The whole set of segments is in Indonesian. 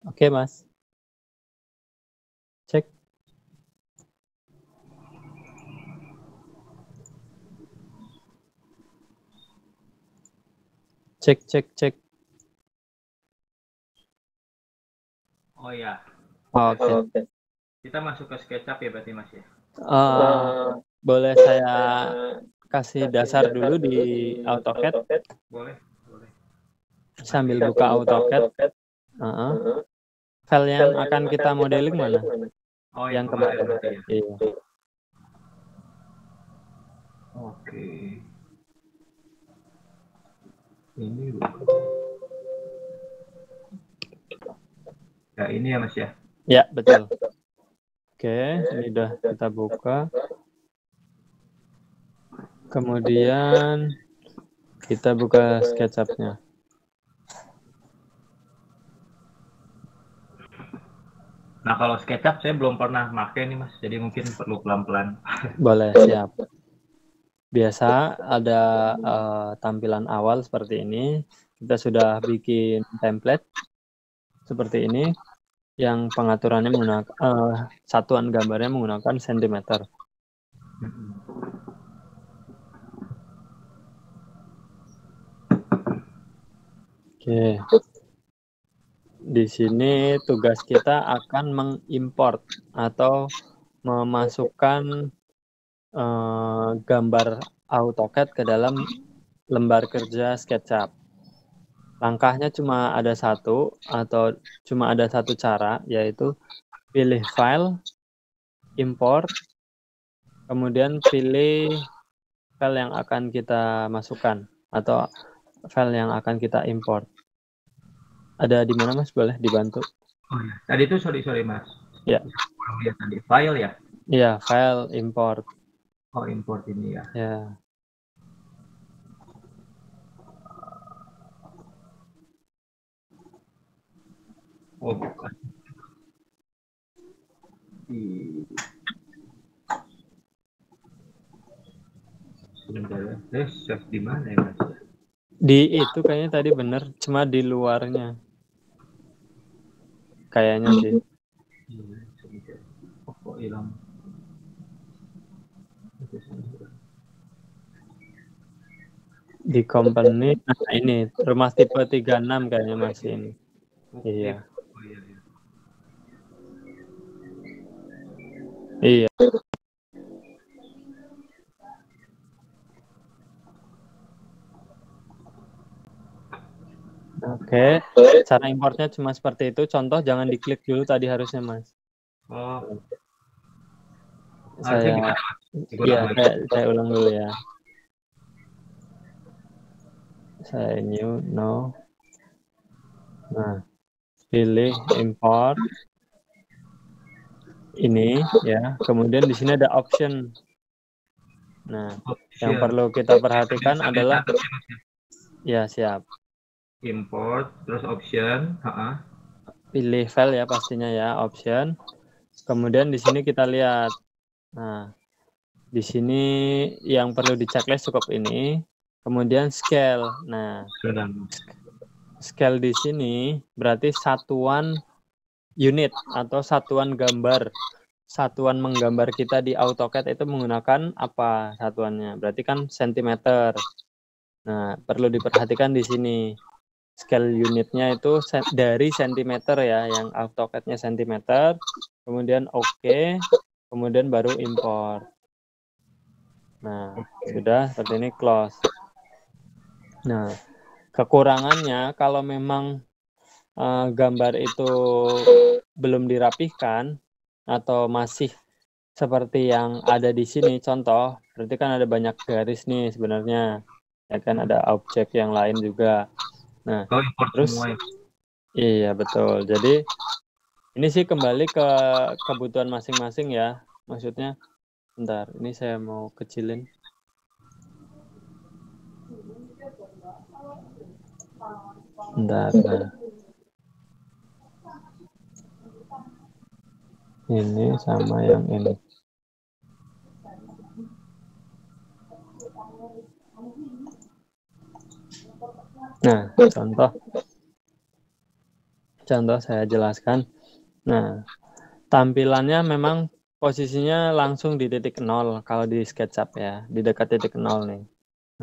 Oke, Mas. Cek. Cek, cek, cek. Oh ya. Oke. Kita masuk ke SketchUp ya berarti Mas ya? Boleh saya kasih dasar dulu di AutoCAD Boleh, boleh. sambil buka AutoCAD. File yang akan kita modeling mana? Oh, yang Yang kemarin kemarin. berarti ya. Iya. Oke. Ini ya ini ya Mas ya. Ya, betul. Oke, ini udah kita buka. Kemudian kita buka SketchUp-nya. Nah, kalau SketchUp saya belum pernah pakai nih Mas, jadi mungkin perlu pelan-pelan. Boleh, siap. Biasa ada tampilan awal seperti ini. Kita sudah bikin template seperti ini yang pengaturannya menggunakan satuan gambarnya menggunakan sentimeter. Oke. Di sini tugas kita akan mengimport atau memasukkan gambar AutoCAD ke dalam lembar kerja SketchUp. Langkahnya cuma ada satu atau cuma ada satu cara, yaitu pilih file, import, kemudian pilih file yang akan kita masukkan atau file yang akan kita import. Ada di mana Mas? Boleh dibantu? Oh ya. Tadi itu sorry Mas. Ya. Belum lihat tadi file ya. Iya, file import. Oh, import ini ya. Ya. Oh, bukan. Sebentar ya. Save di mana ya Mas? Di itu kayaknya tadi bener, cuma di luarnya. Kayaknya sih. Oh, kok hilang? Di company, nah ini rumah tipe 36 kayaknya masih ini. Iya. Oh iya, iya. Iya. Oke. Cara importnya cuma seperti itu. Contoh jangan diklik dulu tadi harusnya Mas. Oh, harusnya Saya gimana? iya, Ulang lagi. saya ulang dulu ya. Saya new no. Nah, pilih import ini ya. Kemudian di sini ada option. Nah, yang Option. perlu kita perhatikan Biasa adalah dicatat ya Mas ya. ya siap. Import, terus option. Pilih file ya pastinya ya, option. Kemudian di sini kita lihat. Nah, di sini yang perlu di checklist cukup ini. Kemudian scale. Nah, scale di sini berarti satuan unit atau satuan gambar. Satuan menggambar kita di AutoCAD itu menggunakan apa satuannya? Berarti kan sentimeter. Nah, perlu diperhatikan di sini. Scale unitnya itu dari sentimeter ya, yang AutoCAD-nya sentimeter. Kemudian oke, kemudian baru import. Nah, sudah seperti ini close. Nah, kekurangannya kalau memang gambar itu belum dirapihkan atau masih seperti yang ada di sini, contoh, berarti kan ada banyak garis nih sebenarnya, ya kan ada objek yang lain juga. Nah, Import terus semua ya. iya betul. Jadi ini sih kembali ke kebutuhan masing-masing ya. Maksudnya, bentar, ini saya mau kecilin. Bentar, nah. Ini sama yang ini. Nah, contoh. Contoh saya jelaskan. Nah, tampilannya memang posisinya langsung di titik 0 kalau di SketchUp ya, di dekat titik 0 nih.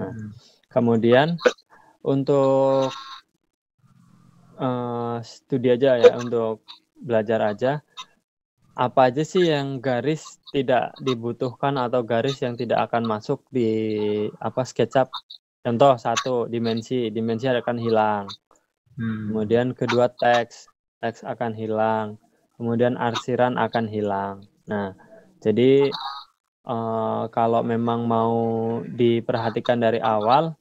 Nah, kemudian untuk studi aja ya, untuk belajar aja, apa aja sih yang garis tidak dibutuhkan atau garis yang tidak akan masuk di SketchUp. Contoh 1, dimensi akan hilang. Kemudian kedua, teks akan hilang. Kemudian arsiran akan hilang. Nah, jadi kalau memang mau diperhatikan dari awal,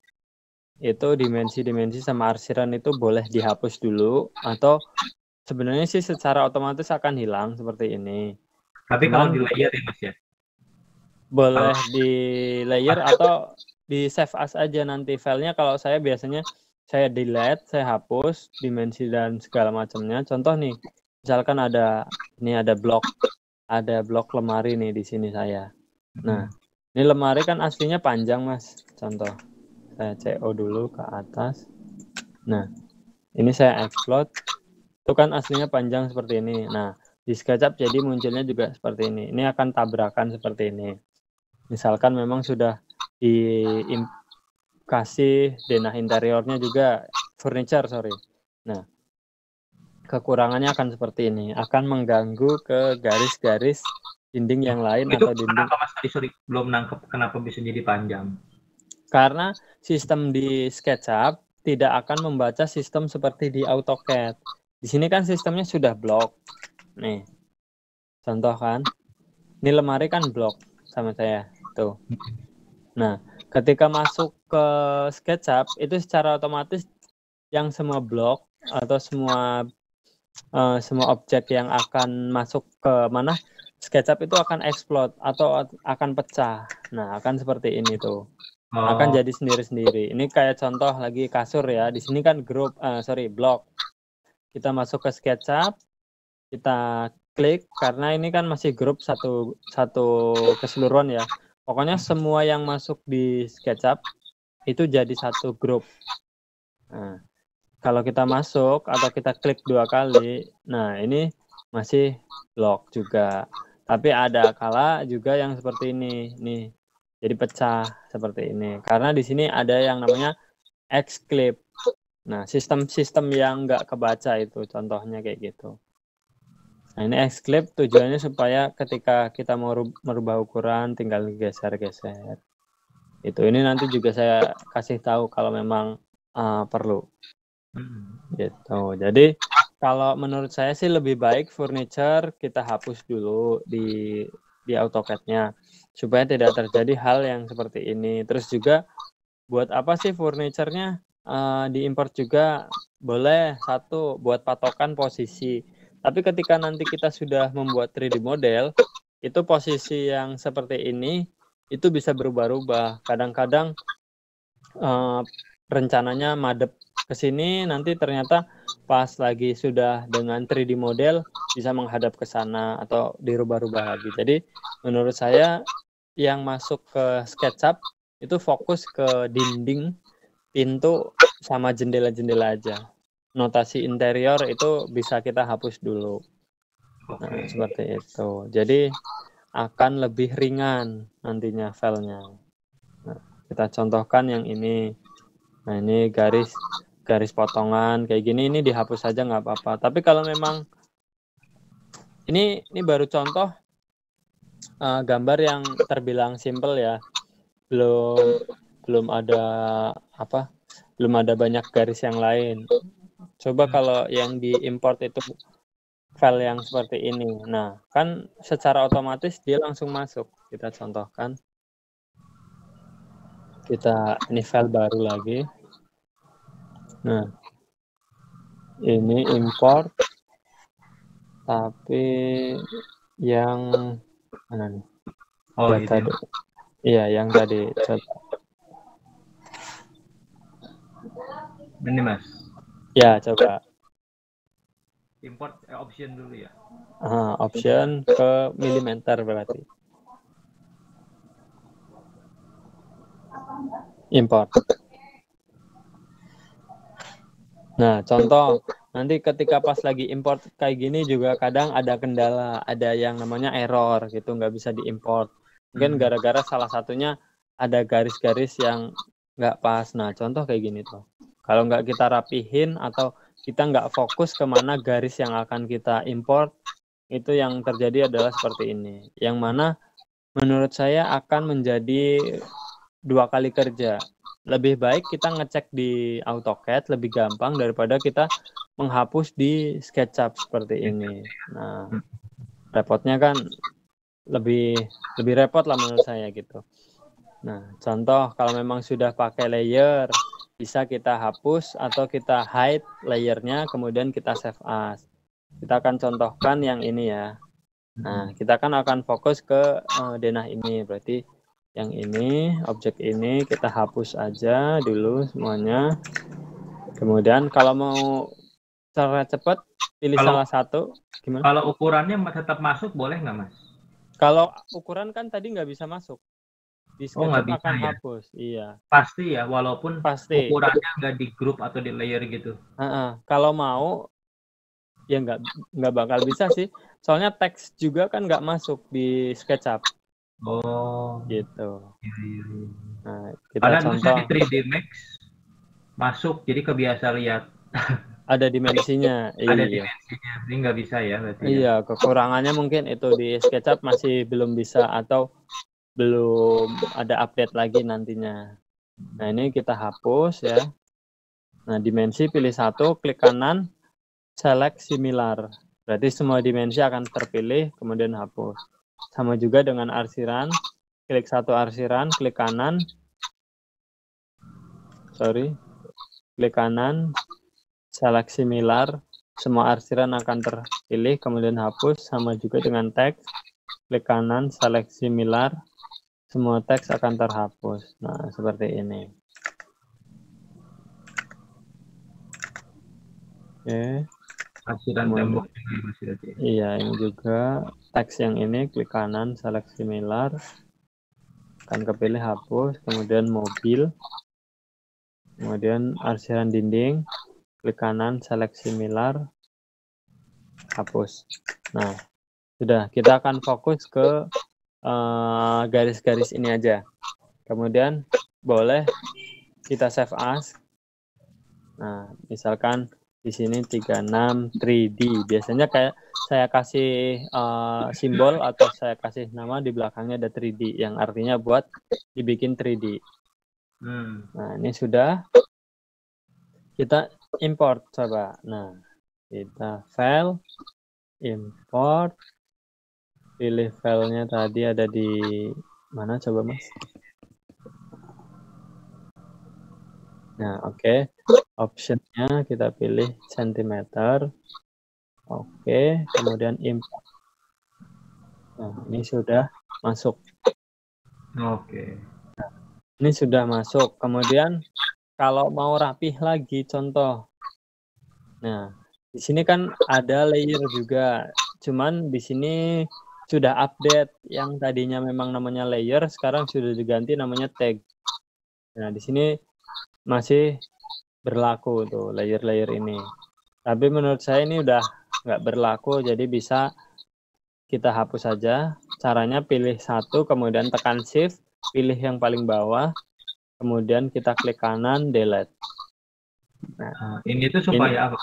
itu dimensi sama arsiran itu boleh dihapus dulu, atau sebenarnya sih secara otomatis akan hilang seperti ini. Tapi kalau di layer ya Mas ya? Boleh di layer atau di save as aja nanti filenya. Kalau saya biasanya saya delete, saya hapus dimensi dan segala macamnya. Contoh nih, misalkan ada blok lemari nih di sini saya. Nah, ini lemari kan aslinya panjang Mas. Contoh, saya CO dulu ke atas. Nah, ini saya explode. Itu kan aslinya panjang seperti ini. Nah, di SketchUp jadi munculnya juga seperti ini. Ini akan tabrakan seperti ini. Misalkan memang sudah dikasih denah interiornya juga furniture, Nah, kekurangannya akan seperti ini, akan mengganggu ke garis-garis dinding yang lain itu atau dinding. Kenapa Mas tadi belum nangkep kenapa bisa jadi panjang? Karena sistem di SketchUp tidak akan membaca sistem seperti di AutoCAD. Di sini kan sistemnya sudah blok. Nih, contoh kan, ini lemari kan blok sama saya tuh. Nah, ketika masuk ke SketchUp itu secara otomatis yang semua blok atau semua objek yang akan masuk ke mana SketchUp itu akan explode atau akan pecah. Nah, akan seperti ini tuh. Akan jadi sendiri-sendiri. Ini kayak contoh lagi kasur ya. Di sini kan blok. Kita masuk ke SketchUp, kita klik karena ini kan masih grup satu keseluruhan ya. Pokoknya semua yang masuk di SketchUp itu jadi satu grup. Nah, kalau kita masuk atau kita klik 2 kali, nah ini masih blok juga. Tapi ada kala juga yang seperti ini, nih. Jadi pecah seperti ini. Karena di sini ada yang namanya X-clip. Nah, sistem yang nggak kebaca itu contohnya kayak gitu. Nah, ini X-clip tujuannya supaya ketika kita mau merubah ukuran tinggal geser-geser. Ini nanti juga saya kasih tahu kalau memang perlu. Gitu. Jadi kalau menurut saya sih lebih baik furniture kita hapus dulu di AutoCAD-nya supaya tidak terjadi hal yang seperti ini. Terus juga buat apa sih furniture-nya diimport juga? Boleh, satu buat patokan posisi. Tapi ketika nanti kita sudah membuat 3D model, itu posisi yang seperti ini itu bisa berubah-ubah. Kadang-kadang rencananya madep ke sini, nanti ternyata pas lagi sudah dengan 3D model bisa menghadap ke sana atau dirubah-rubah lagi. Jadi menurut saya yang masuk ke SketchUp itu fokus ke dinding, pintu, sama jendela-jendela aja. Notasi interior itu bisa kita hapus dulu. Nah, seperti itu. Jadi akan lebih ringan nantinya filenya. Nah, kita contohkan yang ini. Nah, ini garis potongan kayak gini, ini dihapus saja nggak apa-apa. Tapi kalau memang ini baru contoh gambar yang terbilang simple ya. Belum ada banyak garis yang lain. Coba kalau yang diimport itu file yang seperti ini. Nah, kan secara otomatis dia langsung masuk. Kita contohkan. Ini file baru lagi. Nah, ini import. Tapi yang mana nih? Tadi. Iya, yang tadi. Ini Mas. Ya, coba. Import option dulu ya. Option ke milimeter berarti. Import. Nah, contoh nanti ketika pas lagi import kayak gini juga kadang ada kendala, ada yang namanya error gitu, nggak bisa diimport. Mungkin gara-gara salah satunya ada garis-garis yang nggak pas. Nah, contoh kayak gini tuh. Kalau nggak kita rapihin atau kita nggak fokus kemana garis yang akan kita import, itu yang terjadi adalah seperti ini. Yang mana menurut saya akan menjadi 2 kali kerja. Lebih baik kita ngecek di AutoCAD, lebih gampang daripada kita menghapus di SketchUp seperti ini. Nah, repotnya kan lebih repot lah menurut saya gitu. Nah, contoh kalau memang sudah pakai layer, bisa kita hapus atau kita hide layernya, kemudian kita save as. Kita akan contohkan yang ini ya. Nah, kita kan akan fokus ke denah ini, berarti yang ini, objek ini kita hapus aja dulu semuanya. Kemudian kalau mau cara cepat, pilih salah satu. Gimana? Kalau ukurannya tetap masuk boleh nggak, Mas? Kalau ukuran kan tadi nggak bisa masuk. Di SketchUp nggak bisa, akan ya? hapus. Iya. Pasti ya, walaupun Pasti. ukurannya nggak di grup atau di layer gitu. Kalau mau, ya nggak bakal bisa sih. Soalnya teks juga kan nggak masuk di SketchUp. Oh. Gitu. Iya. Nah, kita Karena contoh. di 3D Max masuk, jadi kebiasa lihat. Ada dimensinya. Ada Iya. dimensinya, ini nggak bisa ya berarti. Iya, kekurangannya mungkin itu di SketchUp masih belum bisa atau belum ada update lagi nantinya. Nah, ini kita hapus ya. Nah, dimensi pilih satu, klik kanan, select similar. Berarti semua dimensi akan terpilih, kemudian hapus. Sama juga dengan arsiran, klik satu arsiran, klik kanan. Klik kanan, select similar. Semua arsiran akan terpilih, kemudian hapus. Sama juga dengan teks, klik kanan, select similar. Semua teks akan terhapus. Nah, seperti ini. Oke. Arsiran tembok. Iya, ini juga teks yang ini, klik kanan, select similar. Akan kepilih hapus, kemudian mobil. Kemudian arsiran dinding, klik kanan, select similar. Hapus. Nah, sudah. Kita akan fokus ke garis-garis ini aja. Kemudian boleh kita save as. Nah, misalkan di sini 36 3D. Biasanya kayak saya kasih simbol atau saya kasih nama di belakangnya ada 3D yang artinya buat dibikin 3D. Nah, ini sudah. Kita import coba. Nah, kita file, import. Pilih filenya tadi ada di mana coba, Mas? Nah, oke. Optionnya kita pilih centimeter. Oke, kemudian import. Nah, ini sudah masuk. Oke. Nah, ini sudah masuk. Kemudian kalau mau rapih lagi, contoh. Nah, di sini kan ada layer juga. Cuman di sini sudah update. Yang tadinya memang namanya layer, sekarang sudah diganti namanya tag. Nah, di sini masih berlaku tuh layer-layer ini. Tapi menurut saya ini udah nggak berlaku, jadi bisa kita hapus saja. Caranya pilih satu, kemudian tekan shift, pilih yang paling bawah, kemudian kita klik kanan, delete. Nah, ini tuh supaya apa?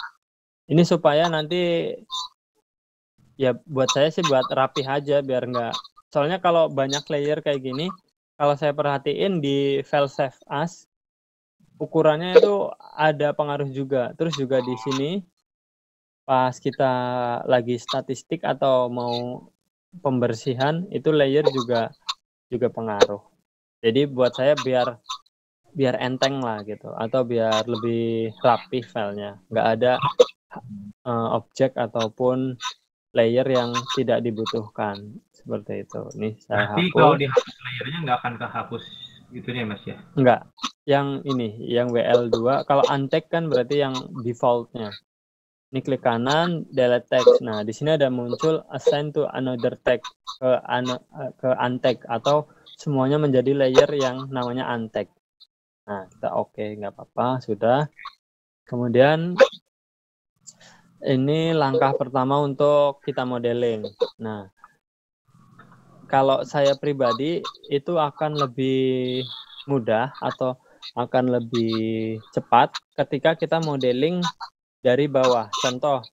Ini supaya nanti, ya buat saya sih buat rapih aja, biar nggak, soalnya kalau banyak layer kayak gini, kalau saya perhatiin di file save as, ukurannya itu ada pengaruh juga. Terus juga di sini, pas kita lagi statistik atau mau pembersihan, itu layer juga pengaruh. Jadi buat saya biar enteng lah gitu, atau biar lebih rapi filenya, nggak ada objek ataupun layer yang tidak dibutuhkan seperti itu. Nih saya Berarti hapus. kalau dihapus layernya nggak akan kehapus gitu nih, Mas ya? Enggak. Yang ini, yang WL2. Kalau untag kan berarti yang defaultnya. Ini klik kanan, delete text. Nah, di sini ada muncul assign to another tag ke untag, atau semuanya menjadi layer yang namanya untag. Nah, kita oke, nggak apa-apa, sudah. Kemudian Ini langkah pertama untuk kita modeling. Nah, kalau saya pribadi itu akan lebih mudah atau akan lebih cepat ketika kita modeling dari bawah. Contoh,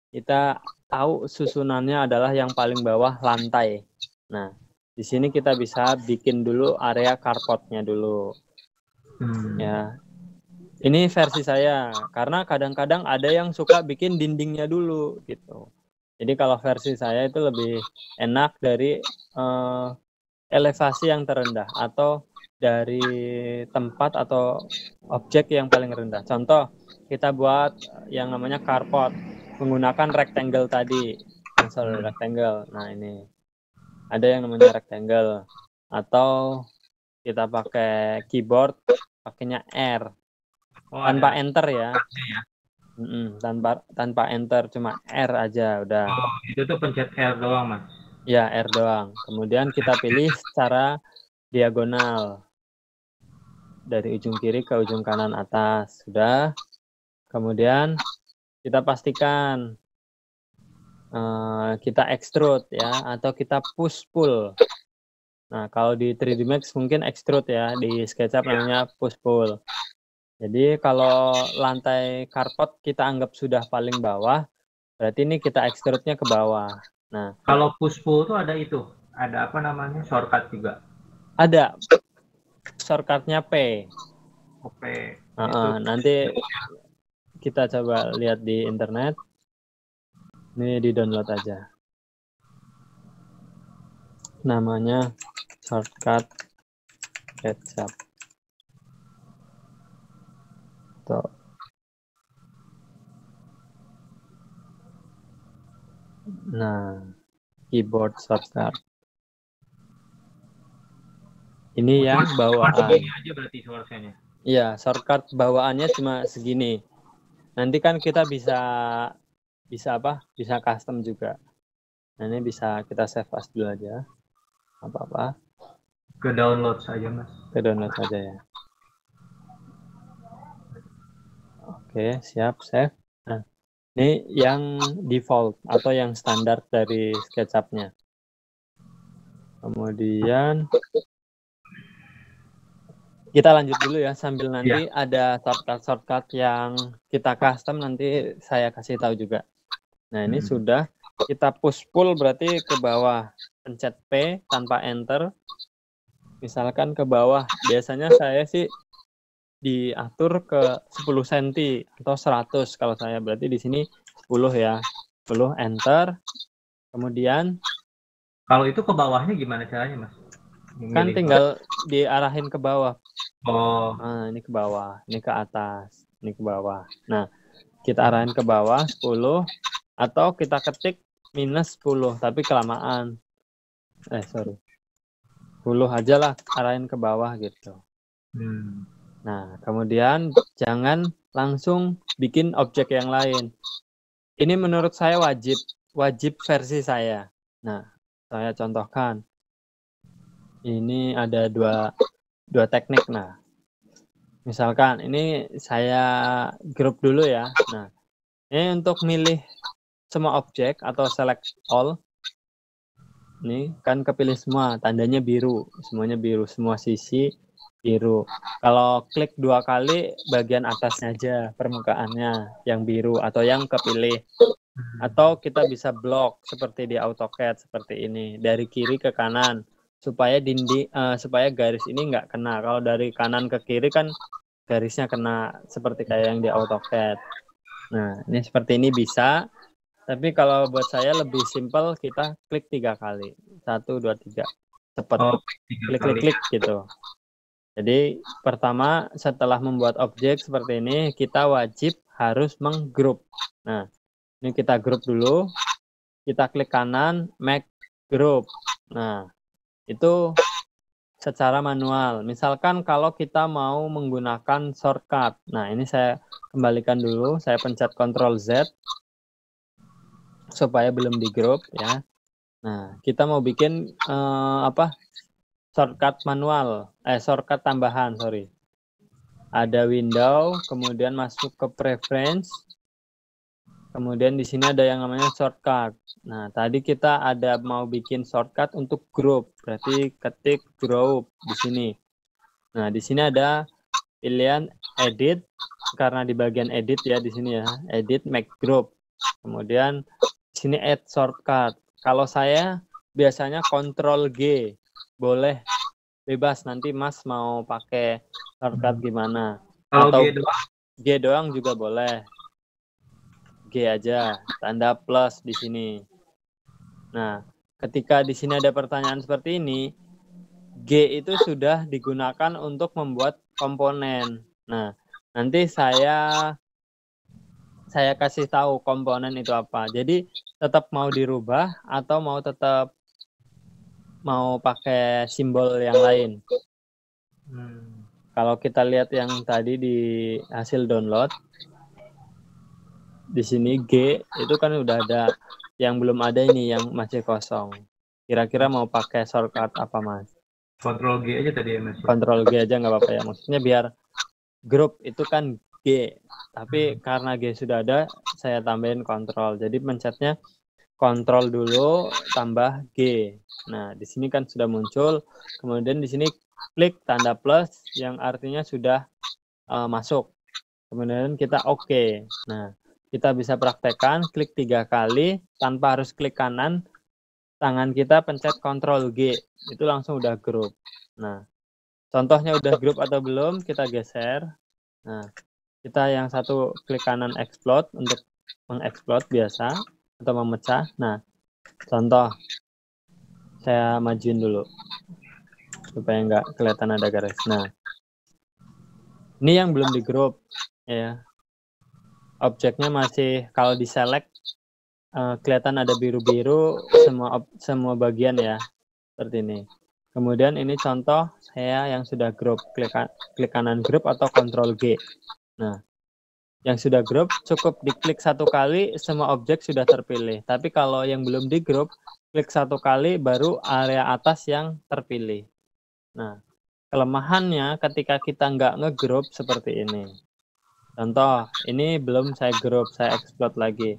kita tahu susunannya adalah yang paling bawah lantai. Nah, di sini kita bisa bikin dulu area carportnya dulu. Ya, ini versi saya, karena kadang-kadang ada yang suka bikin dindingnya dulu gitu. Jadi kalau versi saya itu lebih enak dari elevasi yang terendah atau dari tempat atau objek yang paling rendah. Contoh, kita buat yang namanya carport menggunakan rectangle tadi. Rectangle. Nah, ini ada yang namanya rectangle, atau kita pakai keyboard pakainya R. Tanpa enter ya. Tanpa enter, cuma R aja udah. Oh, itu tuh pencet R doang, Mas. Ya, R doang. Kemudian kita pilih secara diagonal dari ujung kiri ke ujung kanan atas. Sudah. Kemudian kita pastikan kita extrude ya, atau kita push pull. Nah, kalau di 3D Max mungkin extrude ya, di SketchUp namanya push pull. Jadi kalau lantai carport kita anggap sudah paling bawah, berarti ini kita extrude-nya ke bawah. Nah, kalau push pull tuh ada itu, ada apa namanya, shortcut juga. Ada shortcut-nya P. Oke. Nanti kita coba lihat di internet. Ini di download aja. Namanya shortcut SketchUp. Tuh. Nah, keyboard shortcut. Ini yang bawaan. Segini aja berarti shortcut-nya. Iya, shortcut bawaannya cuma segini. Nanti kan kita bisa apa? Bisa custom juga. Nah, ini bisa kita save as dulu aja. Apa-apa. Ke download saja, Mas. Ke download saja ya. Oke, siap, save. Nah, ini yang default atau yang standar dari SketchUp-nya. Kemudian kita lanjut dulu ya, sambil nanti ada shortcut yang kita custom, nanti saya kasih tahu juga. Nah, ini sudah kita push pull berarti ke bawah, pencet P tanpa enter. Misalkan ke bawah, biasanya saya sih diatur ke 10 cm atau 100 kalau saya, berarti di sini 10 ya. 10 enter. Kemudian kalau itu ke bawahnya gimana caranya, Mas? Kan tinggal diarahin ke bawah. Oh. Nah, ini ke bawah, ini ke atas, ini ke bawah. Nah, kita arahin ke bawah 10 atau kita ketik minus 10, tapi kelamaan. 10 aja lah, arahin ke bawah gitu. Nah, kemudian jangan langsung bikin objek yang lain. Ini menurut saya wajib versi saya. Nah, saya contohkan. Ini ada dua teknik. Nah, misalkan ini saya grup dulu ya. Nah, ini untuk milih semua objek atau select all. Ini kan kepilih semua, tandanya biru, semuanya biru, semua sisi biru. Kalau klik 2 kali, bagian atasnya aja permukaannya yang biru atau yang kepilih. Atau kita bisa blok seperti di AutoCAD seperti ini, dari kiri ke kanan supaya supaya garis ini nggak kena. Kalau dari kanan ke kiri kan garisnya kena, seperti kayak yang di AutoCAD. Nah, ini seperti ini bisa. Tapi kalau buat saya lebih simpel, kita klik 3 kali. 1, 2, 3. Cepat. Klik gitu. Jadi pertama setelah membuat objek seperti ini, kita wajib harus menggroup. Nah, ini kita group dulu. Kita klik kanan, make group. Nah, itu secara manual. Misalkan kalau kita mau menggunakan shortcut. Nah, ini saya kembalikan dulu. Saya pencet Ctrl Z supaya belum di group ya. Nah, kita mau bikin shortcut manual, shortcut tambahan, sorry. Ada window, kemudian masuk ke preference, Kemudian di sini ada yang namanya shortcut. Nah, tadi kita ada mau bikin shortcut untuk group. Berarti ketik group di sini. Nah, di sini ada pilihan edit, karena di bagian edit ya di sini ya, edit make group. Kemudian di sini add shortcut. Kalau saya biasanya Ctrl G. Boleh bebas, nanti Mas mau pakai shortcut gimana. Kalau Atau G doang, G doang juga boleh. G aja, tanda plus di sini. Nah, ketika di sini ada pertanyaan seperti ini, G itu sudah digunakan untuk membuat komponen. Nah, nanti saya kasih tahu komponen itu apa. Jadi tetap mau dirubah atau tetap mau pakai simbol yang lain. Kalau kita lihat yang tadi di hasil download, di sini G itu kan udah ada, yang belum ada ini yang masih kosong. Kira-kira mau pakai shortcut apa, Mas? Ctrl G aja tadi ya, Mas. Ctrl G aja nggak apa-apa ya. Maksudnya biar grup itu kan G, tapi karena G sudah ada, saya tambahin kontrol. Jadi pencetnya kontrol dulu tambah G. Nah, di sini kan sudah muncul. Kemudian di sini klik tanda plus yang artinya sudah masuk. Kemudian kita oke. Nah, kita bisa praktekkan klik 3 kali tanpa harus klik kanan. Tangan kita pencet Ctrl G, itu langsung udah grup. Nah, contohnya udah grup atau belum, kita geser. Nah, kita yang satu klik kanan explode untuk mengeksplode biasa atau memecah. Nah, contoh saya majuin dulu supaya nggak kelihatan ada garis. Nah, ini yang belum di grup ya. Objeknya masih, kalau di select kelihatan ada biru-biru semua bagian ya, seperti ini. Kemudian ini contoh saya yang sudah grup, klik kanan grup atau Ctrl G. Nah, yang sudah grup cukup diklik satu kali semua objek sudah terpilih. Tapi kalau yang belum di grup, klik satu kali baru area atas yang terpilih. Nah, kelemahannya ketika kita nggak ngegroup seperti ini. Contoh, ini belum saya grup, saya explode lagi.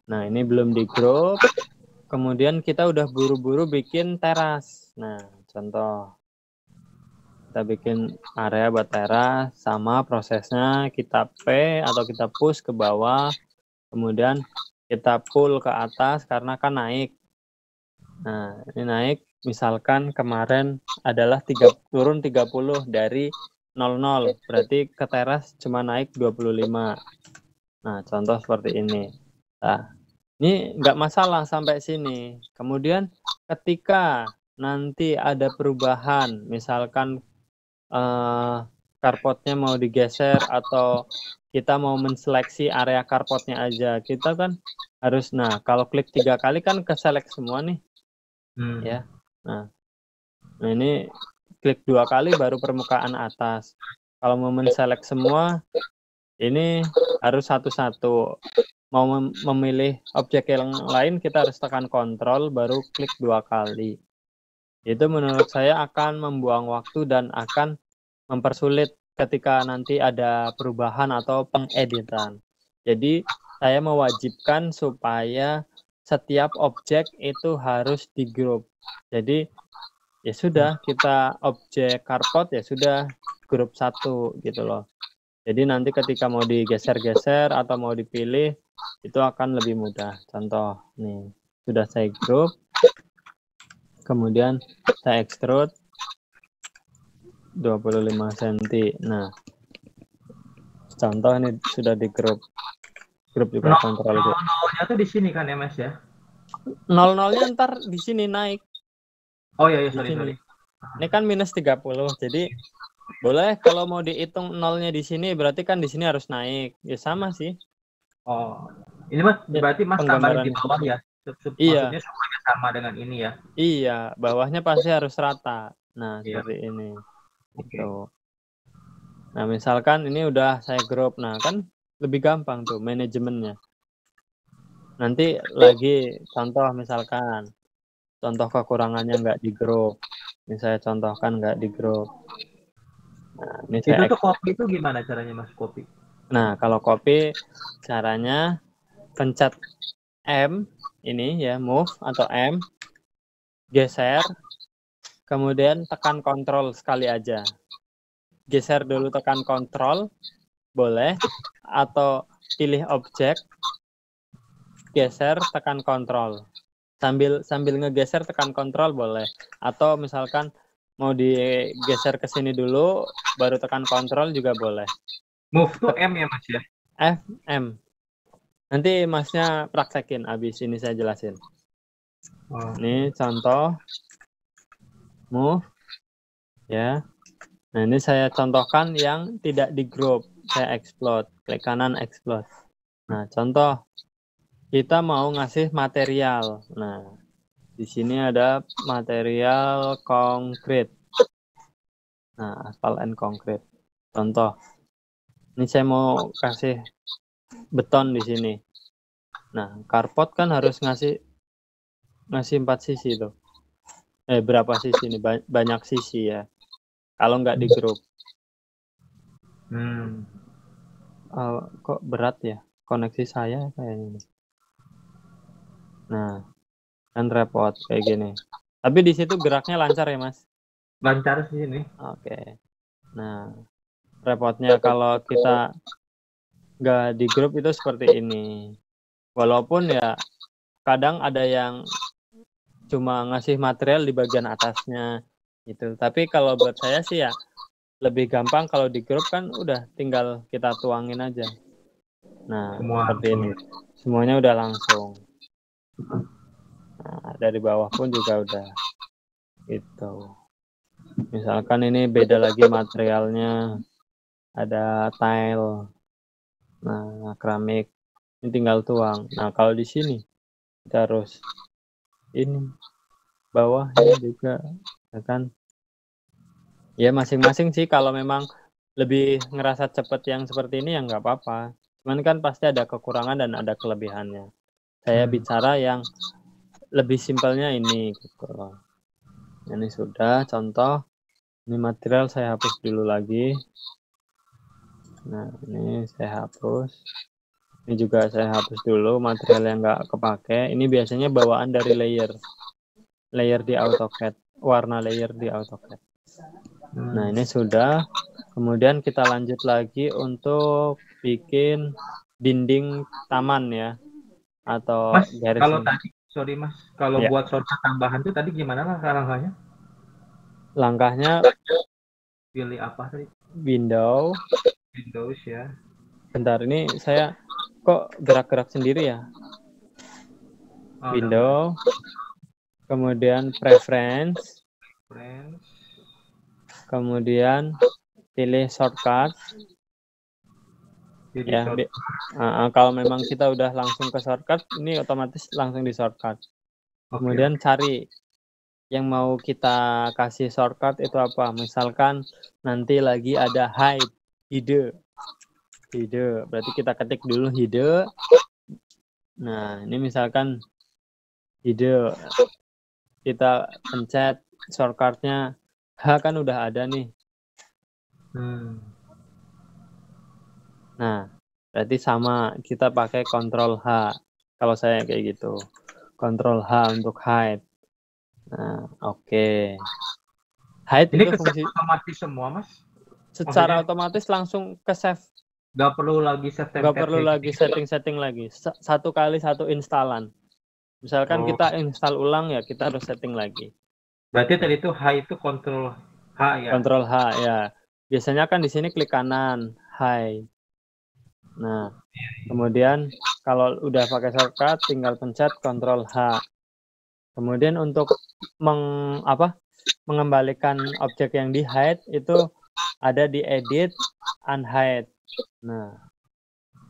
Nah, ini belum di grup. Kemudian kita udah buru-buru bikin teras. Nah, contoh. Kita bikin area buat teras, sama prosesnya kita P atau kita push ke bawah. Kemudian kita pull ke atas karena kan naik. Nah, ini naik. Misalkan kemarin adalah turun 30 dari 00, berarti ke teras cuma naik 25. Nah, contoh seperti ini. Nah, ini nggak masalah sampai sini. Kemudian ketika nanti ada perubahan, misalkan carportnya mau digeser atau kita mau menseleksi area carportnya aja, kita kan harus, nah kalau klik 3 kali kan ke select semua nih. Ya. Nah, ini klik 2 kali baru permukaan atas. Kalau mau men-select semua, ini harus satu-satu. Mau memilih objek yang lain, kita harus tekan kontrol baru klik 2 kali. Itu menurut saya akan membuang waktu dan akan mempersulit ketika nanti ada perubahan atau pengeditan. Jadi saya mewajibkan supaya setiap objek itu harus di grup. Jadi ya sudah, kita objek carport ya sudah grup 1 gitu loh. Jadi nanti ketika mau digeser-geser atau mau dipilih itu akan lebih mudah. Contoh nih, sudah saya grup, kemudian saya extrude 25 cm. Nah, contoh ini sudah di grup juga kontrol gitu. 0-nya tuh di sini kan ya, Mas ya? 0-0-nya ntar di sini naik. Oh iya, sorry. Ini kan minus 30, jadi boleh kalau mau dihitung nolnya di sini, berarti kan di sini harus naik. Ya sama sih. Oh, ini Mas, berarti Mas tambahin di bawah ya? Iya. Maksudnya supaya sama dengan ini ya? Iya, bawahnya pasti harus rata. Nah, seperti ini. Gitu. Nah, misalkan ini udah saya grup, nah kan lebih gampang tuh manajemennya. Nanti lagi contoh, misalkan contoh kekurangannya nggak di grup. Ini saya contohkan nggak di grup. Nah, ini itu tuh copy itu gimana caranya Mas, copy? Nah, kalau copy caranya pencet M ini ya, move atau M, geser, kemudian tekan kontrol sekali aja. Geser dulu, tekan kontrol, boleh, atau pilih objek, geser, tekan kontrol. Sambil ngegeser tekan kontrol boleh, atau misalkan mau digeser ke sini dulu baru tekan kontrol juga boleh. Move tuh M ya Mas ya? F, M. Nanti Masnya praktekin, abis ini saya jelasin. Ini contoh move ya. Nah, ini saya contohkan yang tidak di group. Saya explode, klik kanan explode. Nah, contoh kita mau ngasih material. Nah, di sini ada material konkret. Nah, aspal and konkret. Contoh. Ini saya mau kasih beton di sini. Nah, carport kan harus ngasih 4 sisi tuh. Berapa sisi ini? Banyak sisi ya. Kalau nggak di grup. Kok berat ya? Koneksi saya kayaknya. Nah, kan repot kayak gini. Tapi di situ geraknya lancar ya, Mas? Lancar sih ini. Oke. Nah, repotnya kalau kita nggak di grup itu seperti ini. Walaupun ya kadang ada yang cuma ngasih material di bagian atasnya gitu. Tapi kalau buat saya sih ya lebih gampang kalau di grup kan udah tinggal kita tuangin aja. Nah, seperti ini. Semuanya udah langsung. Nah, dari bawah pun juga udah gitu. Misalkan ini beda lagi materialnya. Ada tile. Nah, keramik. Ini tinggal tuang. Nah, kalau di sini kita harus ini bawahnya juga ya kan. Ya masing-masing sih, kalau memang lebih ngerasa cepet yang seperti ini ya nggak apa-apa. Cuman kan pasti ada kekurangan dan ada kelebihannya. Saya bicara yang lebih simpelnya ini gitu loh. Ini sudah contoh. Ini material saya hapus dulu lagi. Nah, ini saya hapus. Ini juga saya hapus dulu material yang nggak kepake. Ini biasanya bawaan dari layer di AutoCAD, warna layer di AutoCAD. Nah, ini sudah. Kemudian kita lanjut lagi untuk bikin dinding taman ya, atau Mas, garis. kalau tadi, sorry Mas, kalau ya, buat shortcut tambahan tuh tadi gimana lah langkahnya? Langkahnya Pilih apa tadi? Windows ya. Bentar, ini saya kok gerak-gerak sendiri ya. Windows, kemudian preference, kemudian pilih shortcut. Ya, kalau memang kita udah langsung ke shortcut, ini otomatis langsung di shortcut. Kemudian cari yang mau kita kasih shortcut itu apa. Misalkan nanti lagi ada hide, berarti kita ketik dulu hide. Nah, ini misalkan hide, kita pencet shortcutnya H, kan udah ada nih. Nah, berarti sama, kita pakai Ctrl H. Kalau saya kayak gitu, Ctrl H untuk hide. Nah, oke. Hide ini itu fungsi otomatis semua, Mas? Secara otomatis langsung ke save. Nggak perlu lagi setting lagi. Satu kali satu instalan. Misalkan kita install ulang ya, kita harus setting lagi. Berarti tadi itu H itu Ctrl H ya? Ctrl H ya. Biasanya kan di sini klik kanan, hide. Nah, kemudian kalau udah pakai shortcut tinggal pencet Ctrl H. Kemudian untuk mengembalikan objek yang di hide itu ada di edit, unhide. Nah,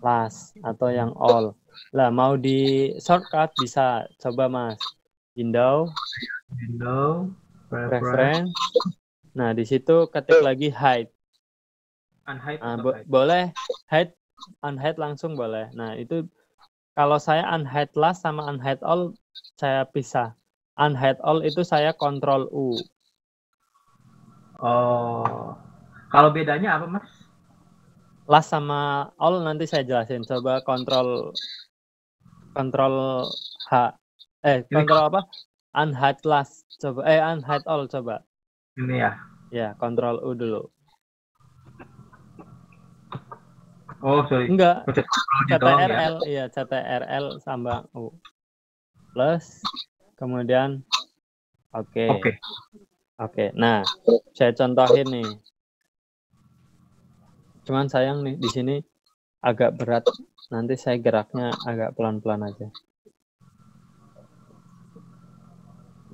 last atau yang all. Lah, mau di shortcut bisa coba Mas. Windows, preference. Nah, di situ ketik lagi hide. Unhide boleh hide, unhide langsung boleh. Nah, itu kalau saya unhide last sama unhide all saya pisah. Unhide all itu saya Ctrl U. Kalau bedanya apa, Mas? Last sama all nanti saya jelasin. Coba Ctrl Kontrol H. Kontrol apa? Unhide last. Coba. Unhide all coba. Ini ya. Ya, kontrol U dulu. Oh, sorry. Enggak. CTRL. Iya, CTRL sama U. Plus, kemudian Oke. Nah, saya contohin nih. Cuman sayang nih, di sini agak berat. Nanti saya geraknya agak pelan-pelan aja.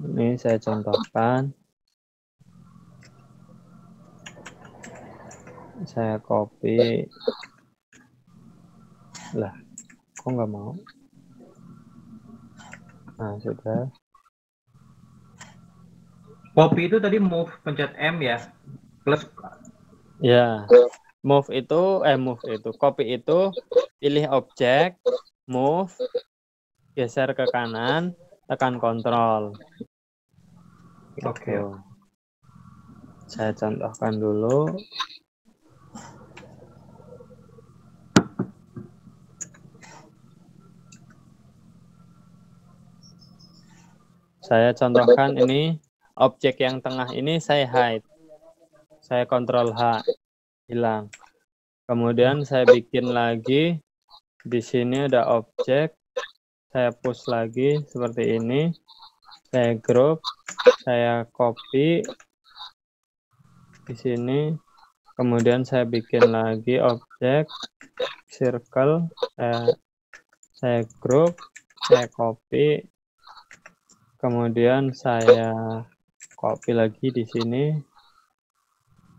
Ini saya contohkan. Saya copy. Lah, kok nggak mau? Nah, sudah. Copy itu tadi move pencet M ya. Plus Ya. Move itu copy itu pilih objek, move, geser ke kanan, tekan kontrol. Oke. Saya contohkan dulu. Saya contohkan ini objek yang tengah ini saya hide. Saya kontrol H, hilang. Kemudian saya bikin lagi. Di sini ada objek. Saya push lagi seperti ini. Saya group, saya copy di sini. Kemudian saya bikin lagi objek circle. Saya group, saya copy. Kemudian saya copy lagi di sini.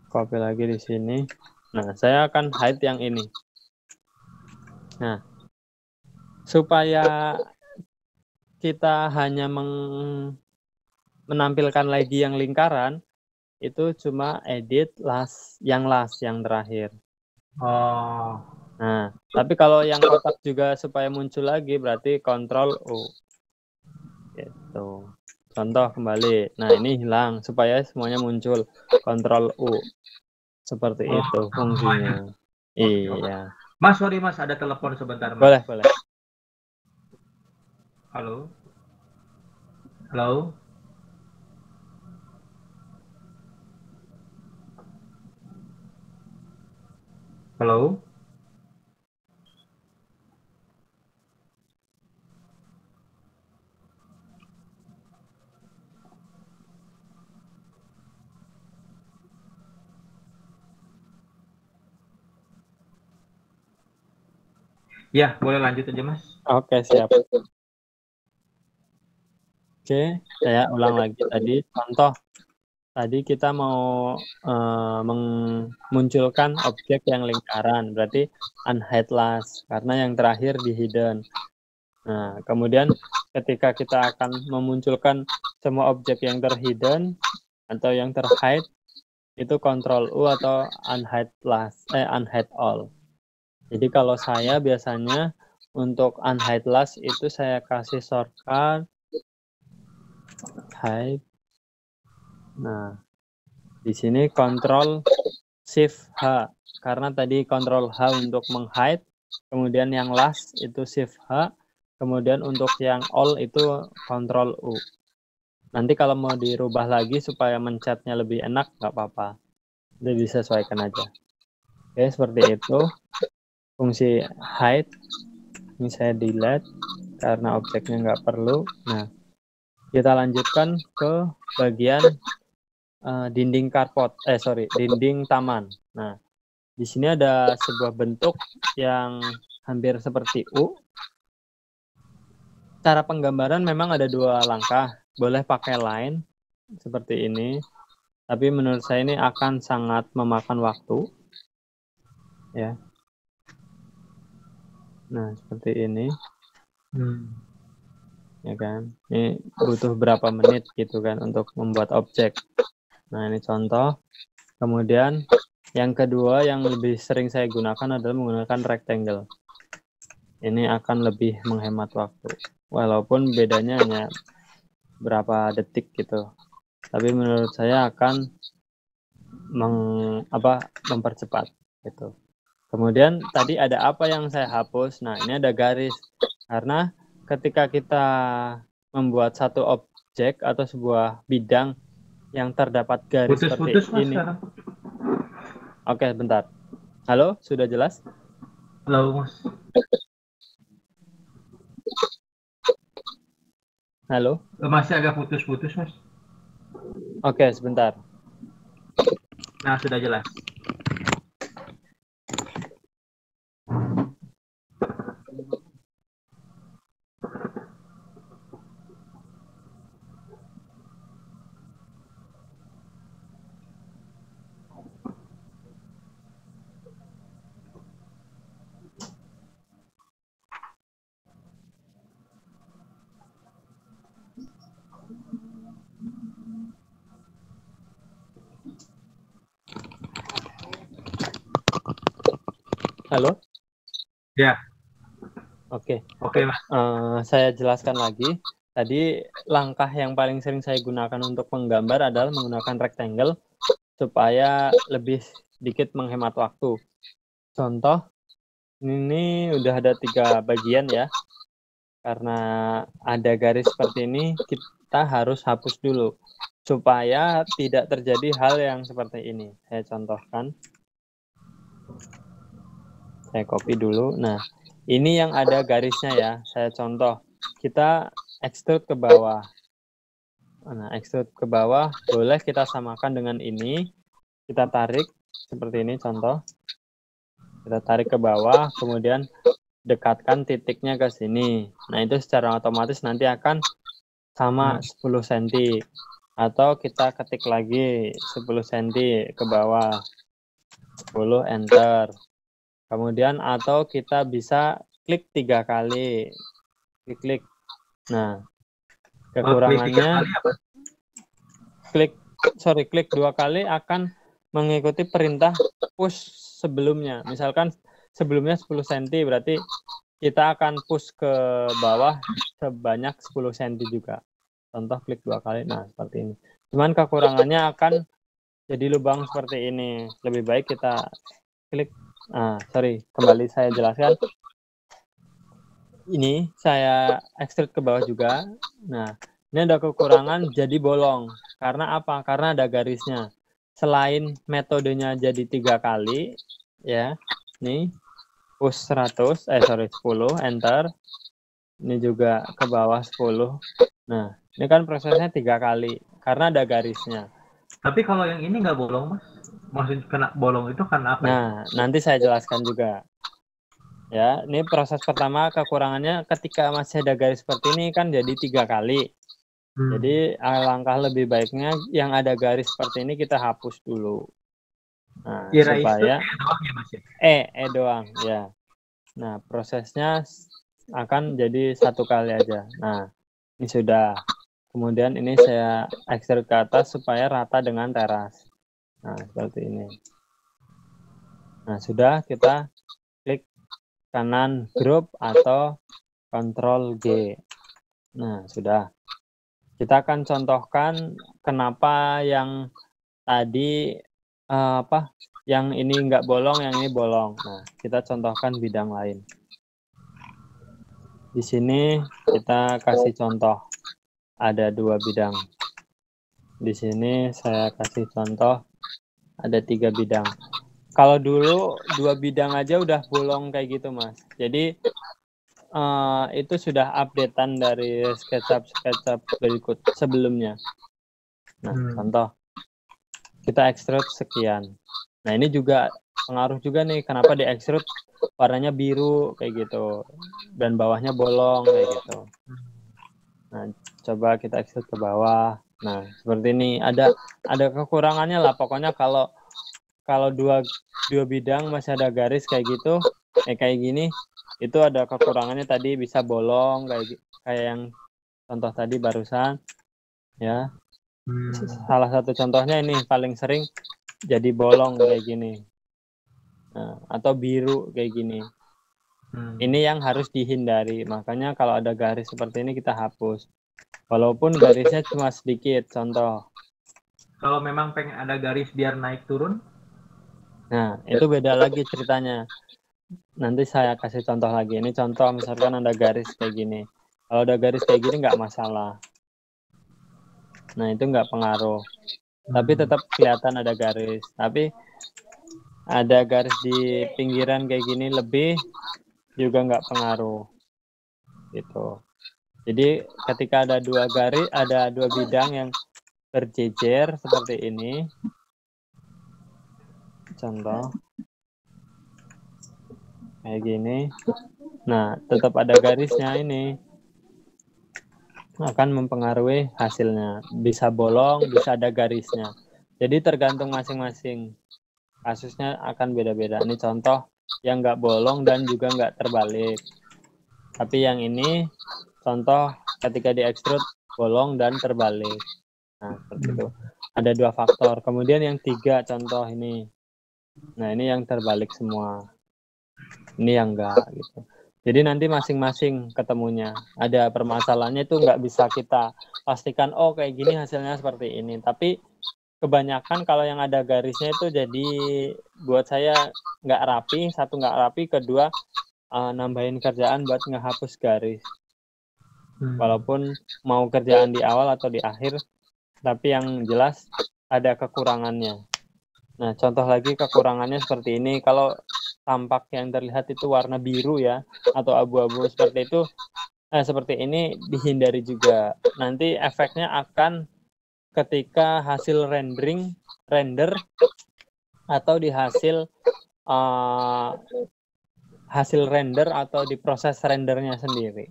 Copy lagi di sini. Nah, saya akan hide yang ini. Nah, supaya kita hanya menampilkan lagi yang lingkaran, itu cuma edit yang terakhir. Oh. Nah, tapi kalau yang kotak juga supaya muncul lagi, berarti Ctrl U. Gitu. Contoh kembali. Nah, ini hilang supaya semuanya muncul. Ctrl U. Seperti itu fungsinya. Iya. Mas, sorry Mas, ada telepon sebentar Mas. Boleh. Halo. Ya, boleh lanjut aja Mas. Oke, siap. Oke, saya ulang lagi tadi. Contoh, tadi kita mau memunculkan objek yang lingkaran, berarti unhide last, karena yang terakhir di hidden. Nah, kemudian ketika kita akan memunculkan semua objek yang terhidden atau yang terhide, itu Ctrl U atau unhide all. Jadi kalau saya biasanya untuk unhide last itu saya kasih shortcut hide. Nah, di sini Ctrl Shift H karena tadi Ctrl H untuk menghide, kemudian yang last itu Shift H, kemudian untuk yang all itu Ctrl U. Nanti kalau mau dirubah lagi supaya mencetnya lebih enak nggak apa-apa, jadi disesuaikan aja. Oke, seperti itu fungsi hide. Ini saya delete karena objeknya nggak perlu. Nah, kita lanjutkan ke bagian dinding carport, dinding taman. Nah, di sini ada sebuah bentuk yang hampir seperti U. Cara penggambaran memang ada 2 langkah. Boleh pakai line seperti ini, tapi menurut saya ini akan sangat memakan waktu. Ya. Nah, seperti ini. Ya kan? Ini butuh berapa menit gitu kan untuk membuat objek. Nah, ini contoh. Kemudian yang kedua yang lebih sering saya gunakan adalah menggunakan rectangle. Ini akan lebih menghemat waktu. Walaupun bedanya hanya berapa detik gitu. Tapi menurut saya akan mempercepat gitu. Kemudian tadi ada apa yang saya hapus? Nah, ini ada garis. Karena ketika kita membuat satu objek atau sebuah bidang yang terdapat garis seperti Putus-putus mas ini. sekarang. Oke, bentar. Halo, sudah jelas? Halo mas. Halo? Masih agak putus-putus mas. Oke, sebentar. Nah sudah jelas. Halo? Ya. Oke. Oke mas. Saya jelaskan lagi. Tadi langkah yang paling sering saya gunakan untuk menggambar adalah menggunakan rectangle supaya lebih sedikit menghemat waktu. Contoh, ini udah ada 3 bagian ya. Karena ada garis seperti ini, kita harus hapus dulu supaya tidak terjadi hal yang seperti ini. Saya contohkan. Saya copy dulu. Nah, ini yang ada garisnya ya. Saya contoh. Kita extrude ke bawah. Nah, extrude ke bawah boleh kita samakan dengan ini. Kita tarik seperti ini contoh. Kita tarik ke bawah, kemudian dekatkan titiknya ke sini. Nah, itu secara otomatis nanti akan sama 10 cm. Atau kita ketik lagi 10 cm ke bawah. 10, enter. Kemudian atau kita bisa klik 3 kali. Klik. Nah, kekurangannya klik 2 kali akan mengikuti perintah push sebelumnya. Misalkan sebelumnya 10 cm, berarti kita akan push ke bawah sebanyak 10 cm juga. Contoh klik 2 kali. Nah, seperti ini. Cuman kekurangannya akan jadi lubang seperti ini. Lebih baik kita klik. Kembali saya jelaskan. Ini saya extrude ke bawah juga. Nah, ini ada kekurangan jadi bolong. Karena apa? Karena ada garisnya. Selain metodenya jadi 3 kali, ya. Nih, push 10, enter. Ini juga ke bawah 10. Nah, ini kan prosesnya 3 kali. Karena ada garisnya. Tapi kalau yang ini nggak bolong mas? Maksudnya kena bolong itu karena apa? Nah, nanti saya jelaskan juga. Ya, ini proses pertama kekurangannya ketika masih ada garis seperti ini kan jadi 3 kali. Jadi alangkah lebih baiknya yang ada garis seperti ini kita hapus dulu. Nah, supaya doang ya. Nah, prosesnya akan jadi 1 kali aja. Nah, ini sudah. Kemudian ini saya extrude ke atas supaya rata dengan teras. Nah, seperti ini. Nah, sudah, kita klik kanan group atau Ctrl G. Nah, sudah. Kita akan contohkan kenapa yang tadi yang ini nggak bolong, yang ini bolong. Nah, kita contohkan bidang lain. Di sini kita kasih contoh. Ada 2 bidang. Di sini saya kasih contoh ada 3 bidang. Kalau dulu 2 bidang aja udah bolong kayak gitu, Mas. Jadi itu sudah updatean dari SketchUp berikut sebelumnya. Nah, contoh kita extrude sekian. Nah, ini juga pengaruh juga nih kenapa di extrude warnanya biru kayak gitu dan bawahnya bolong kayak gitu. Nah, coba kita extrude ke bawah. Nah, seperti ini ada kekurangannya lah. Pokoknya kalau dua bidang masih ada garis kayak gitu, kayak gini, itu ada kekurangannya tadi bisa bolong kayak yang contoh tadi barusan ya. Salah satu contohnya ini paling sering jadi bolong kayak gini. Nah, atau biru kayak gini. Ini yang harus dihindari. Makanya kalau ada garis seperti ini kita hapus. Walaupun garisnya cuma sedikit. Contoh. Kalau memang pengen ada garis biar naik turun? Nah, itu beda lagi ceritanya. Nanti saya kasih contoh lagi. Ini contoh misalkan ada garis kayak gini. Kalau ada garis kayak gini nggak masalah. Nah, itu nggak pengaruh. Tapi tetap kelihatan ada garis. Tapi ada garis di pinggiran kayak gini lebih juga nggak pengaruh. Gitu. Jadi ketika ada dua garis, ada dua bidang yang berjejer seperti ini. Contoh. Kayak gini. Nah, tetap ada garisnya ini. Akan mempengaruhi hasilnya. Bisa bolong, bisa ada garisnya. Jadi tergantung masing-masing. Kasusnya akan beda-beda. Ini contoh yang nggak bolong dan juga nggak terbalik. Tapi yang ini contoh ketika diekstrud bolong dan terbalik. Nah, seperti itu. Ada dua faktor. Kemudian yang tiga contoh ini. Nah, ini yang terbalik semua. Ini yang enggak gitu. Jadi nanti masing-masing ketemunya. Ada permasalahannya itu nggak bisa kita pastikan, oh kayak gini hasilnya seperti ini. Tapi kebanyakan kalau yang ada garisnya itu jadi buat saya nggak rapi. Satu nggak rapi, kedua nambahin kerjaan buat ngehapus garis. Walaupun mau kerjaan di awal atau di akhir, tapi yang jelas ada kekurangannya. Nah, contoh lagi kekurangannya seperti ini. Kalau tampak yang terlihat itu warna biru ya, atau abu-abu seperti itu, seperti ini dihindari juga. Nanti efeknya akan ketika hasil render atau di hasil render atau di proses rendernya sendiri.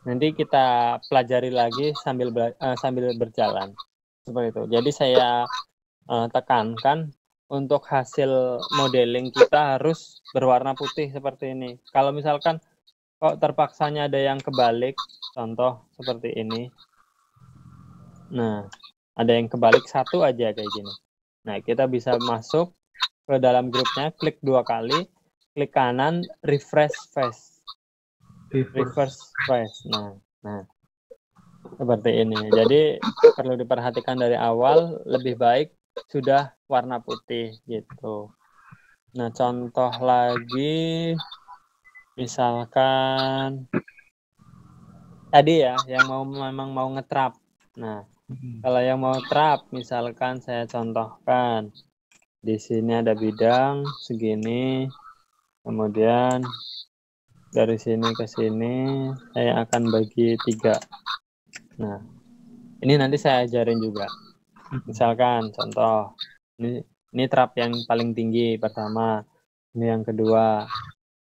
Nanti kita pelajari lagi sambil berjalan seperti itu. Jadi saya tekankan untuk hasil modeling kita harus berwarna putih seperti ini. Kalau misalkan kok terpaksanya ada yang kebalik, contoh seperti ini. Nah, ada yang kebalik satu aja kayak gini. Nah, kita bisa masuk ke dalam grupnya, klik 2 kali, klik kanan, refresh face. Reverse face. Nah, seperti ini. Jadi perlu diperhatikan dari awal, lebih baik sudah warna putih gitu. Nah, contoh lagi misalkan tadi ya yang memang mau ngetrap. Nah, kalau yang mau trap misalkan saya contohkan di sini ada bidang segini, kemudian dari sini ke sini saya akan bagi 3. Nah, ini nanti saya ajarin juga. Misalkan contoh ini trap yang paling tinggi pertama, ini yang kedua,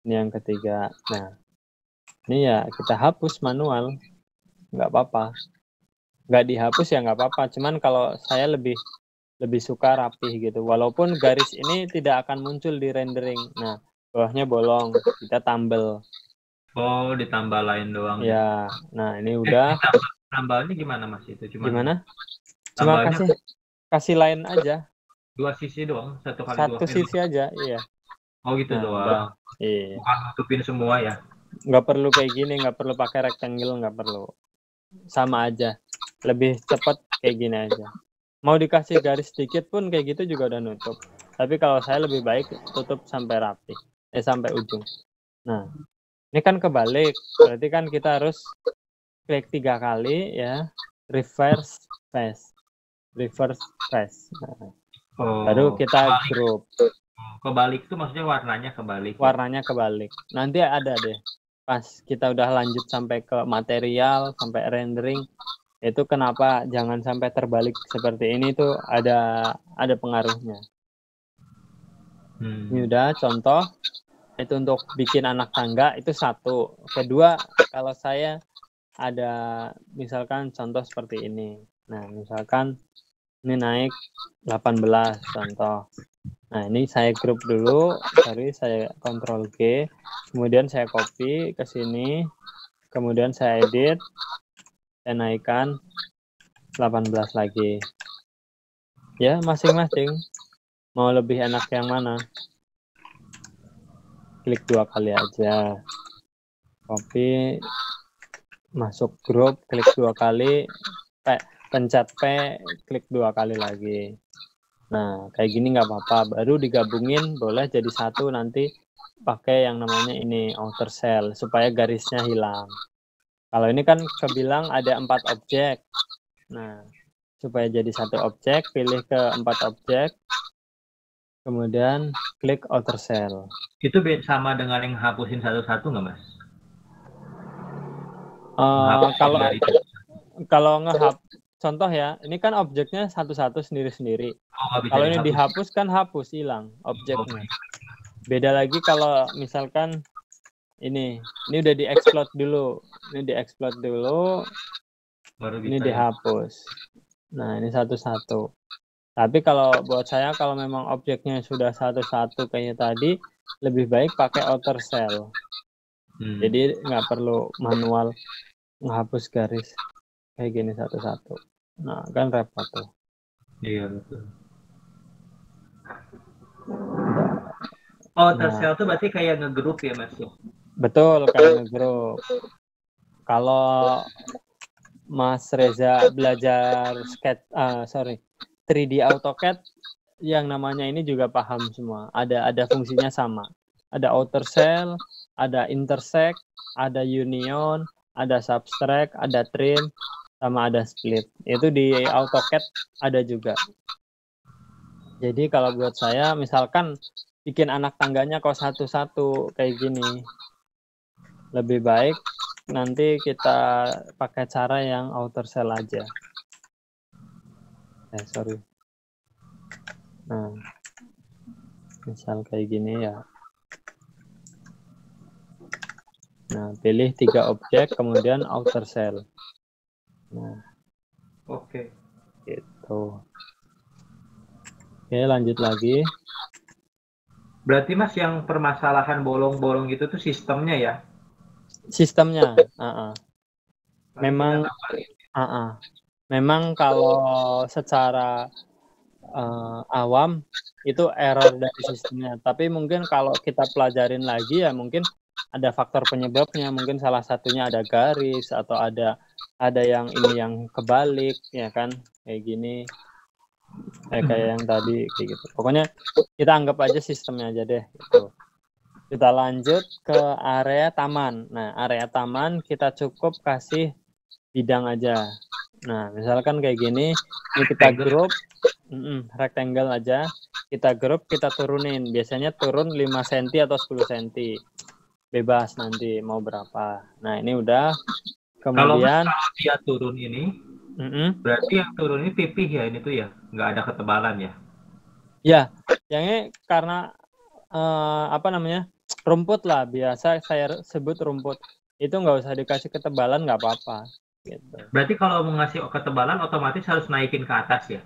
ini yang ketiga. Nah, ini ya kita hapus manual, nggak apa-apa. Nggak dihapus ya nggak apa-apa. Cuman kalau saya lebih suka rapih gitu. Walaupun garis ini tidak akan muncul di rendering. Nah, bawahnya bolong, kita tambel. Oh, ditambah lain doang. Ya, nah ini udah. Tambalnya gimana Mas itu? Gimana? Cuma kasih line aja. 2 sisi doang, 1 kali 2 Satu sisi aja, iya. Oh gitu doang. Udah. Iya. Bukan nutupin semua ya? Nggak perlu kayak gini, nggak perlu pakai rectangle, nggak perlu. Sama aja. Lebih cepat kayak gini aja. Mau dikasih garis sedikit pun kayak gitu juga udah nutup. Tapi kalau saya lebih baik tutup sampai rapi. Sampai ujung. Nah, ini kan kebalik. Berarti kan kita harus klik 3 kali ya. Reverse face. Reverse face. Nah, baru kita group. Kebalik itu maksudnya warnanya kebalik. Warnanya kebalik. Nanti ada deh. Pas kita udah lanjut sampai ke material, sampai rendering, itu kenapa jangan sampai terbalik seperti ini tuh ada pengaruhnya. Ini udah contoh. Itu untuk bikin anak tangga itu satu. Kedua, kalau saya ada misalkan contoh seperti ini. Nah, misalkan ini naik 18 contoh. Nah, ini saya grup dulu, saya Ctrl G, kemudian saya copy ke sini, kemudian saya edit, saya naikkan 18 lagi. Ya, masing-masing mau lebih enak yang mana. Klik 2 kali aja. Copy, masuk grup, klik 2 kali, pencet P, klik 2 kali lagi. Nah, kayak gini nggak apa-apa. Baru digabungin, boleh jadi satu, nanti pakai yang namanya ini outer cell supaya garisnya hilang. Kalau ini kan kebilang ada 4 objek. Nah, supaya jadi satu objek, pilih ke 4 objek, kemudian klik outer cell. Itu sama dengan yang hapusin satu-satu nggak, Mas? Kalau contoh ya, ini kan objeknya satu-satu sendiri-sendiri. Kalau ini dihapus kan hapus, hilang objeknya. Beda lagi kalau misalkan ini udah di-explode dulu. Ini di-explode dulu, baru ini dihapus. Nah, ini satu-satu. Tapi kalau buat saya, kalau memang objeknya sudah satu-satu kayak tadi, lebih baik pakai outer cell. Jadi nggak perlu manual menghapus garis kayak gini satu-satu. Nah, kan repot tuh. Iya, betul. Outer cell itu berarti kayak ngegroup ya, Mas? Betul, kayak ngegroup. Kalau Mas Reza belajar 3D AutoCAD, yang namanya ini juga paham semua. Ada fungsinya sama. Ada outer cell, ada intersect, ada union, ada subtract, ada trim, sama ada split. Itu di AutoCAD ada juga. Jadi kalau buat saya, misalkan bikin anak tangganya kok satu-satu kayak gini, lebih baik nanti kita pakai cara yang outer cell aja. Sorry. Nah, misal kayak gini ya. Nah, pilih 3 objek, kemudian outer cell. Nah, oke. Gitu. Oke, lanjut lagi. Berarti Mas yang permasalahan bolong-bolong itu tuh sistemnya ya? Sistemnya. Memang memang kalau secara awam itu error dari sistemnya. Tapi mungkin kalau kita pelajarin lagi ya mungkin ada faktor penyebabnya. Mungkin salah satunya ada garis atau ada yang ini yang kebalik ya kan, kayak gini. Kayak yang tadi kayak gitu. Pokoknya kita anggap aja sistemnya aja deh gitu. Kita lanjut ke area taman. Nah, area taman kita cukup kasih bidang aja. Nah, misalkan kayak gini, ini kita grup rectangle aja. Kita grup, kita turunin. Biasanya turun 5 cm atau 10 cm. Bebas nanti mau berapa. Nah, ini udah. Kemudian kalau dia turun ini, berarti yang turun ini pipih ya, ini tuh ya, nggak ada ketebalan ya? Ya, yang ini karena rumput lah, biasa saya sebut rumput. Itu nggak usah dikasih ketebalan, nggak apa-apa. Gitu. Berarti kalau mau ngasih ketebalan otomatis harus naikin ke atas ya?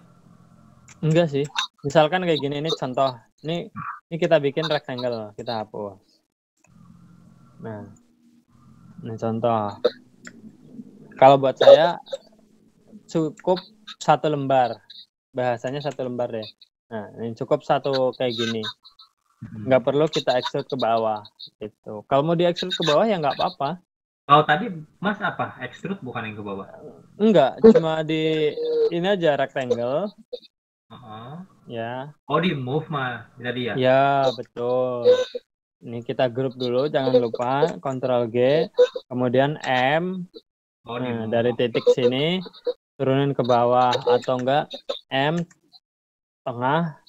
Enggak sih. Misalkan kayak gini, ini contoh. Ini kita bikin rectangle, kita hapus. Nah, ini contoh. Kalau buat saya cukup 1 lembar. Bahasanya 1 lembar deh. Nah, ini cukup 1 kayak gini. Nggak perlu kita extrude ke bawah. Gitu. Kalau mau di extrude ke bawah ya nggak apa-apa. Kalau tadi Mas apa? Extrude bukan yang ke bawah? Enggak, cuma di ini aja rectangle. Ya. Oh, di move mah tadi ya? Ya, betul. Ini kita grup dulu, jangan lupa Ctrl G, kemudian M. Nah, dari titik sini turunin ke bawah atau enggak M tengah